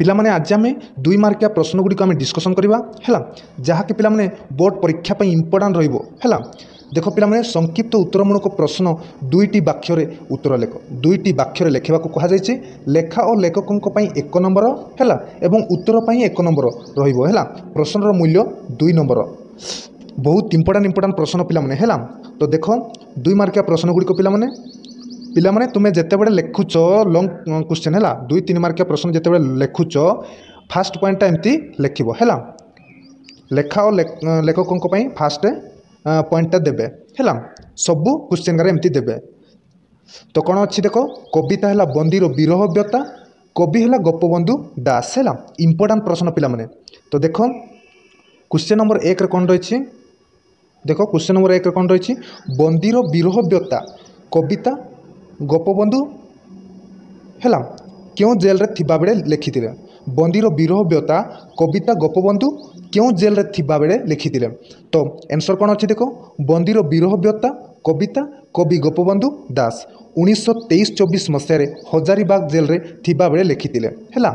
पिलामाने आज आम 2 मार्किया प्रश्न गुड़ी आम डिस्कसन करवा है जहाँकि पिलामाने बोर्ड परीक्षा पर इंपोर्टाट रहा देख पिलामाने संक्षिप्त उत्तरमूलक प्रश्न 2टी वाक्य उत्तर लेख 2टी वाक्य लेखा कहुई लेखा और लेखकों 1 नंबर है एवं उत्तर पर 1 नंबर रहा प्रश्नर मूल्य 2 नंबर बहुत इंपोर्टाट प्रश्न पिलामाने है तो देख 2 मार्किया प्रश्न गुड़िक पिलामाने तुम्हें जितेबले लिखुच लंग क्वेश्चन है 2-3 मार्किया प्रश्न जितेबले लिखुच फास्ट पॉइंटा एमती लिख है लेखा और लेखकों फास्ट पॉइंटा देवे है सबू क्वेश्चन एमती देवे तो कौन अच्छी देख कविता है बंदीर विरह व्यता कवि है गोपबंधु दास है इंपोर्टाट प्रश्न पिलामाने तो देख क्वेश्चन नंबर 1 कौन रही देख क्वेश्चन नंबर 1 कौन रही बंदीर विरह व्यता कविता गोपबंधु है क्यों जेल रे थिबा बेले लिखिथिले बंदीर विरह व्यता कविता गोपबंधु क्यों जेल रे थिबा बेले लिखिथिले तो आंसर कौन अच्छी देखो बंदीर विरह व्यता कविता कवि गोपबंधु दास 1923-24 मसीह हजारीबाग जेल रे थिबा बेले लिखिथिले है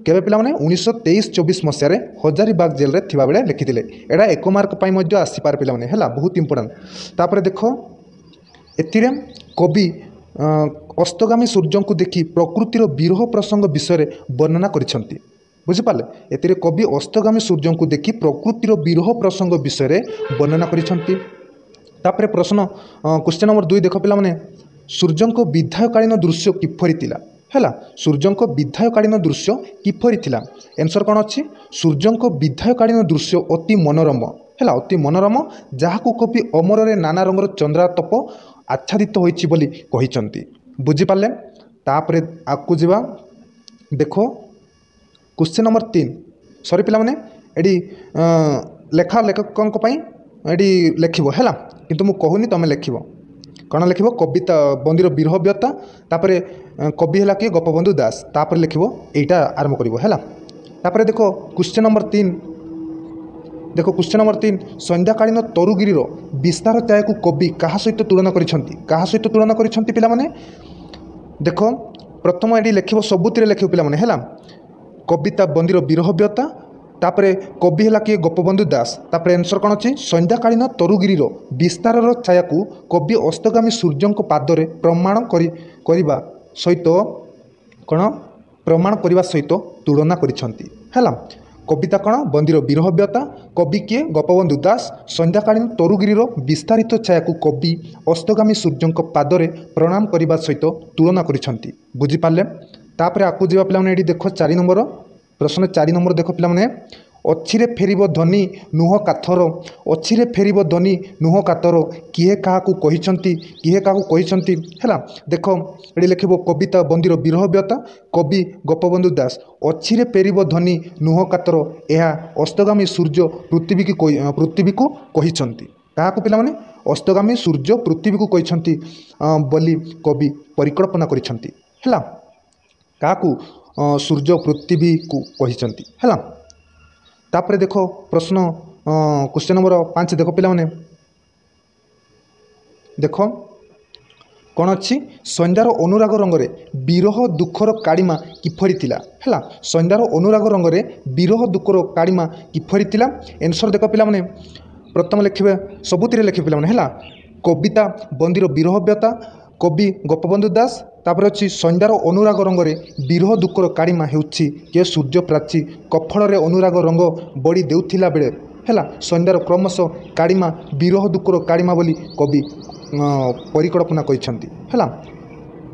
केबे पिला माने 1923-24 मसीह हजारीबाग जेल रे थिबा बेले लिखिथिले एडा 1 मार्क पई मध्य आसी पार पिला माने है बहुत इंपोर्टेंट तापर देखो एथिरे कवि अस्तगामी सूर्य को देखि प्रकृतिर विरह प्रसंग विषय वर्णना करिसेंती बुझिपाले एथिरे कवि अस्तगामी सूर्य को देखि प्रकृतिर विरह प्रसंग विषय वर्णना करिसेंती तापर प्रश्न क्वेश्चन नंबर 2 देख पिला माने सूर्य को विधायकालीन दृश्य किपरि थिला है सूर्य को विधायकालीन दृश्य किपरि थिला आंसर कौन अच्छी सूर्य को विधायकालीन दृश्य अति मनोरम है अति मनोरम जहाँ कवि अमर रे नाना रंगर चंद्रातप आच्छादित होइछि बोली कहिसंती बुझिपारे तापर आगु जावा देख क्वेश्चन नंबर 3 सॉरी पिला माने एडी लेखा लेखकों एडी लिखिबो है किंतु मु कहूनी तमे लिखिबो कौन लिखिबो कविता बंदीर विरह व्यता तापर कवि है कि गोपबंधु दास तापर लिखिबो एटा आरंभ करिवो है तापर देखो क्वेश्चन नंबर 3 देखो क्वेश्चन नंबर 3 संध्याकालीन तरुगिरीर विस्तार त्याय को कवि क्या सहित तुलना करिसेंती पिला माने देखो प्रथम एडी लिखिबो सबुतिरे लिखिबो पिला माने है कविता बंदीर विरह व्यता तापर कवि है कि गोपबंधु दास तापर आंसर कौन अच्छी संध्याकालीन तरुगिरीर विस्तार छाया को कवि अस्तगामी सूर्य पादरे प्रमाण करने सहित कौन प्रमाण करने सहित तुलना करिसेंती है कविता कौन बंदीर विरह व्यता कवि किए गोपबंधु दास संध्याकालीन तरुगिरीर विस्तारित छाया को कवि अस्तगामी सूर्य पादरे प्रणाम करने सहित तुलना करिसेंती बुझिपारे तापर आकु जावा पिला माने देख 4 नंबर प्रश्न 4 नंबर देख पिला माने अच्छी फेरिब ध्वनि नुह काथर अच्छी फेरिब ध्वनि नुह कातर किए क्या कहते है देख ये लिख कविता बंदीर विरह व्यता कवि गोपबंधु दास अच्छी फेरिब ध्वनि नुह कातर यह अस्तगामी सूर्य पृथ्वी को कहते क्या पिला माने अस्तगामी सूर्य पृथ्वी को कहते बोली कवि परिकल्पना करिसेंती है क्या सूर्य पृथ्वी को कहते है तापर देखो प्रश्न क्वेश्चन नंबर 5 देख पिला माने देख कौन अच्छी संध्यार अनुराग रंगरे विरह दुखर काड़ीमा किपरि थिला है संध्यार अनुराग रंगरे विरह दुखर काड़ीमा किपरि थिला आंसर देख पिला माने प्रथम लिखिबे सबुतिरे लिखिबे पिला माने है कविता बंदीर विरह व्यता कवि गोपबंधु दास तापर अच्छी संध्यार अनुराग रंगरे विरह दुखर काड़ीमा हेउछि के सूर्य प्राची कफल अनुराग रंग बड़ी देउथिला बेले है संध्यार क्रमश काड़ीमा विरह दुखर काड़ीमा बोली कवि परिकल्पना करिसेंती है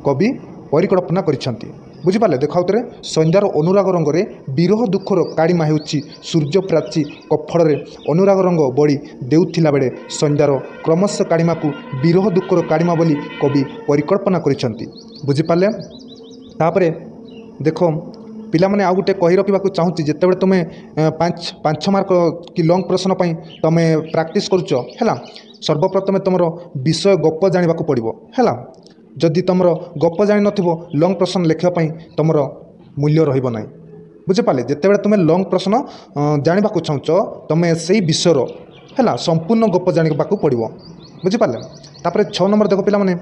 कवि परिकल्पना करिसेंती बुझिपारे देखाउतरे संध्यार अनुराग रंगरे विरह दुखर काड़ीमा हेउछि सूर्य प्राची कफल अनुराग रंग बड़ी देउथिला बेले संध्यार क्रमश काड़ीमा को विरह दुखर काड़ीमा बोली कवि परिकल्पना करिसेंती बुझिपारे तापर देख पिला माने आ गुटे कहि रखिबा चाहूँगी जितेबाला तुम 5 मार्क कि लंग प्रश्न पर तुम प्रैक्टिस करुच है सर्वप्रथम तुम विषय गप जाना पड़ो है जदि तुम गप जान लंग प्रश्न लिखापी तुम मूल्य रही बुझिपारे जितेबाला तुम लंग प्रश्न जाना चाहूच तुम से विषय है संपूर्ण गप जाना पड़ो बुझिपारे तापर 6 नंबर देख पिला माने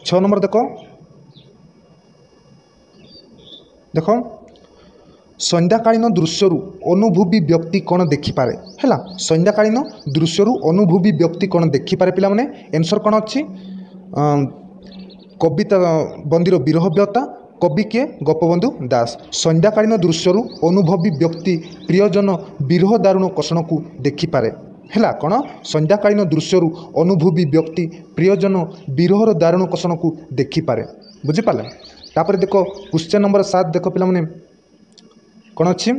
6 नंबर देख देख संध्याकालीन दृश्यरू अनुभवी व्यक्ति कौन देखिपारे है संध्याकालीन दृश्यरू अनुभवी व्यक्ति कौन देखिपारे पिला माने आंसर कौन अच्छी कविता बंदीर विरह व्यता कवि के गोपबंधु दास संध्याकालीन दृश्यरू अनुभवी व्यक्ति प्रियजन विरह दारुण कषण को देखिपारे है कौन संध्याकालीन दृश्यरू अनुभवी व्यक्ति प्रियजन विरहर दारुण कषण को देखिपारे बुझीपारे तापर देख क्वेश्चन नंबर 7 देख पिला माने कौन अच्छी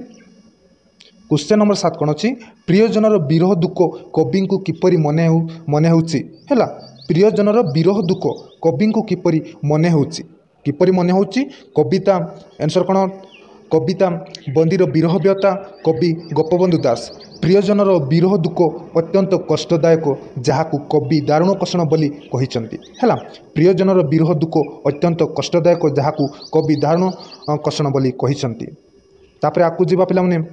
क्वेश्चन नंबर 7 कौन अच्छी प्रियजनर विरह दुख कवि को किपरि मने होउछि हैला प्रियजनर विरह दुख कवि को किपरि मने होउछि कविता आंसर कौन कविता बंदीर विरह व्यता कवि गोपबंधु दास प्रियजनर विरह दुख अत्यंत कष्टदायक जहाकू कवि दारुण कषण बोली कहिसंती हैला प्रियजनर विरह दुख अत्यंत कष्टदायक जहाकू कवि दारुण कषण बोली कहिसंती तापर आकु जीवा पिला माने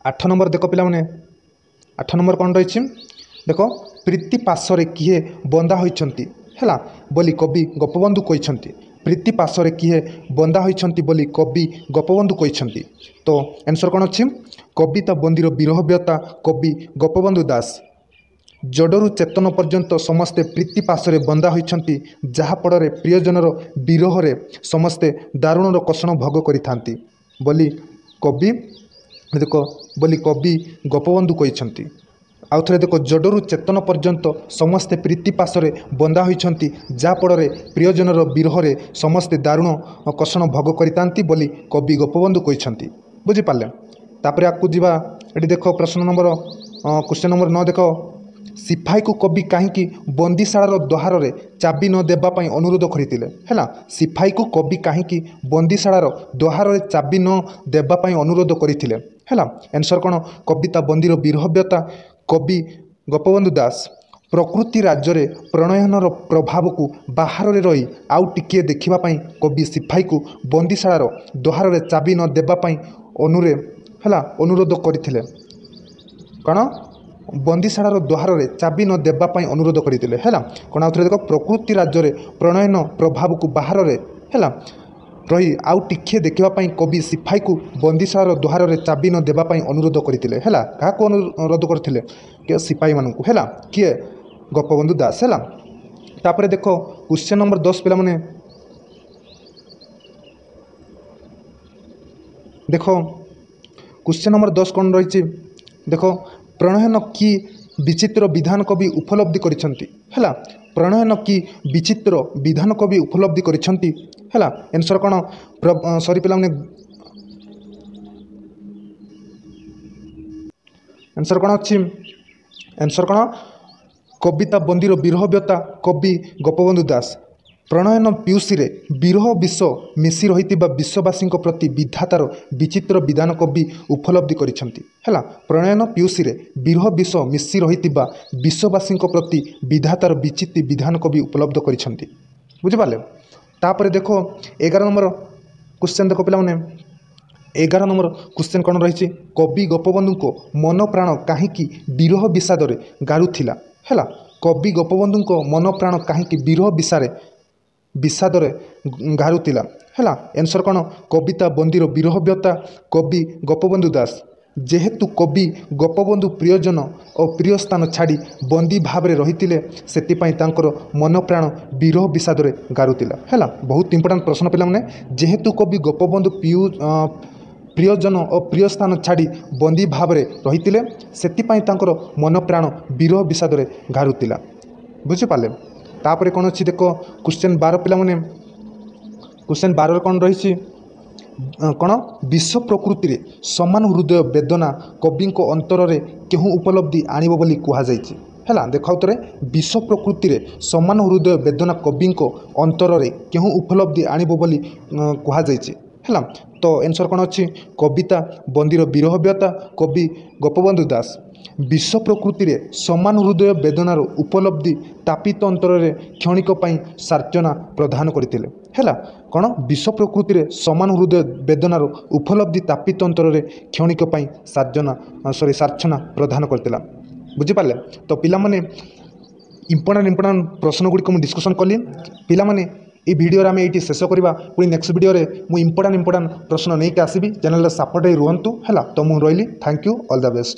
8 नंबर देख पिला माने 8 नंबर कौन रही देख प्रीति पाशरे किए बंदा होइछंती हैला बोली कवि गोपबंधु कहिसंती प्रीति पाशरे किए बंदा होइछंती बोली कवि गोपबंधु कहिसंती तो आंसर कौन अच्छी कविता बंदीर विरह व्यता कवि गोपबंधु दास जडरू चेतन पर्यंत समस्ते प्रीति पाशरे बंदा होइछंती जहा पड़े प्रियजनर विरह समस्ते दारुणर कषण भोग करिथांती बोली कवि देख बोली कवि गोपबंधु कहिसंती आउ थे देख जडरू चेतन पर्यंत समस्ते प्रीति पाशरे बंदा होइछंती जा पड़े प्रियजनर विरह समस्ते दारुण कषण भोग करितांती बोली कवि गोपबंधु कहिसंती बुझी पाले तापर आकु जीवा एटी देख प्रश्न नंबर क्वेश्चन नंबर 9 देख सिपाही को कवि कहीं बंदीशालार द्वार रे चाबी न देबा पई अनुरोध करथिले हैला सिपाही को कवि कहीं बंदीशालार द्वार रे चाबी न देबा पई अनुरोध करथिले हैला आंसर कौन कविता बंदीर विरह व्यता कवि गोपबंधु दास प्रकृति राज्य रे प्रणयनर प्रभाव को बाहर रे रही आउ टिके देखिबा पई कवि सिपाही को बंदीशालार द्वार रे चाबी न देबा पई अनुरोध करथिले कौन बंदीशालार द्वार रे चाबी न देबा पई अनुरोध करथिले हैला कोन आउथरे देखो प्रकृति राज्य रे प्रणयन प्रभाव को बाहर रे हैला रही आउ टिके देखिबा पई कवि सिपाही को बंदीशालार द्वार रे चाबी न देबा पई अनुरोध करथिले हैला का को अनुरोध करथिले के सिपाही मानकु हैला किए गोपबंधु दास हैला तापरे देखो क्वेश्चन नंबर 10 पिला माने देखो क्वेश्चन नंबर 10 कौन रही देखो प्रणयन की विचित्र विधान कवि उपलब्धि करिसंती हैला प्रणयन की विचित्र विधान कवि उपलब्धि करिसंती हैला आंसर कौन सॉरी पिला माने आंसर कौन अच्छी आंसर कौन कविता बंदीर विरह व्यता कवि गोपबंधु दास प्रणयन पीयूषी रे विरह विष मिशी रही विश्ववासी प्रति विधातार विचित्र विधान कवि उपलब्धि करिसंती हैला प्रणयन पीयूषी रे विरह विष मिशी रही विश्ववासी प्रति विधातार विचित्र विधान कवि उपलब्ध करिसंती बुझिपाले तापर देखो 11 नंबर क्वेश्चन देखो पिला माने 11 नंबर क्वेश्चन कौन रही कवि गोपबंधु को मन प्राण कहीं विरह विषाद गारुथिला हैला कवि गोपबंधु को मन प्राण कहीं विरह विषाद गारुथिला हैला आंसर कौन कविता बंदीर विरह व्यता कवि गोपबंधु दास जेहेतु कवि गोपबंधु प्रियजन और प्रिय स्थान छाड़ी बंदी भाव में रही से मन प्राण विरह विषाद गारुथिला हैला बहुत इंपोर्टेंट प्रश्न पिला माने जेहेतु कवि गोपबंधु प्रियजन और प्रिय स्थान छाड़ी बंदी भाव में रही से मन प्राण विरह विषाद गारुथिला बुझीपारे तापर कौन अच्छी देखो क्वेश्चन 12 पिला माने क्वेश्चन 12 कौन रही कौन विश्व प्रकृति रे समान हृदय वेदना कवि अंतर रे केहू उपलब्धि आणिबो बोली कुहा जायछि हैला देखो तरे विश्व प्रकृति रे समान हृदय वेदना कवि अंतर रे केहू उपलब्धि आणिबो बोली कुहा जायछि हैला तो आंसर कौन अच्छी कविता बंदीर विरह व्यता कवि गोपबंधु दास विश्व प्रकृति रे समान हृदय वेदनार उपलब्धि तापित अंतर रे क्षणिक पई सार्चना प्रदान करथिले हैला कौन विश्व प्रकृति रे समान हृदय वेदनार उपलब्धि तापित अंतर रे क्षणिक पई सार्चना प्रदान करथिला बुझी पाले तो पिला माने इंपोर्टेंट प्रश्न गुडी को डिस्कशन कली पिला माने এই ভিডিଓରେ ଆମେ ଏଇଠି ଶେଷ କରିବା। ପୁଣି ନେକ୍ସଟ ଭିଡ଼ିଓରେ ମୁଁ ଇମ୍ପୋର୍ଟାଣ୍ଟ ପ୍ରଶ୍ନ ନେଇକି ଆସିବି। ଚ୍ୟାନେଲରେ ସାପୋର୍ଟ ହେଇ ରୁହନ୍ତୁ ହେଲା। ତ ମୁଁ ରହିଲି। Thank you, all the best.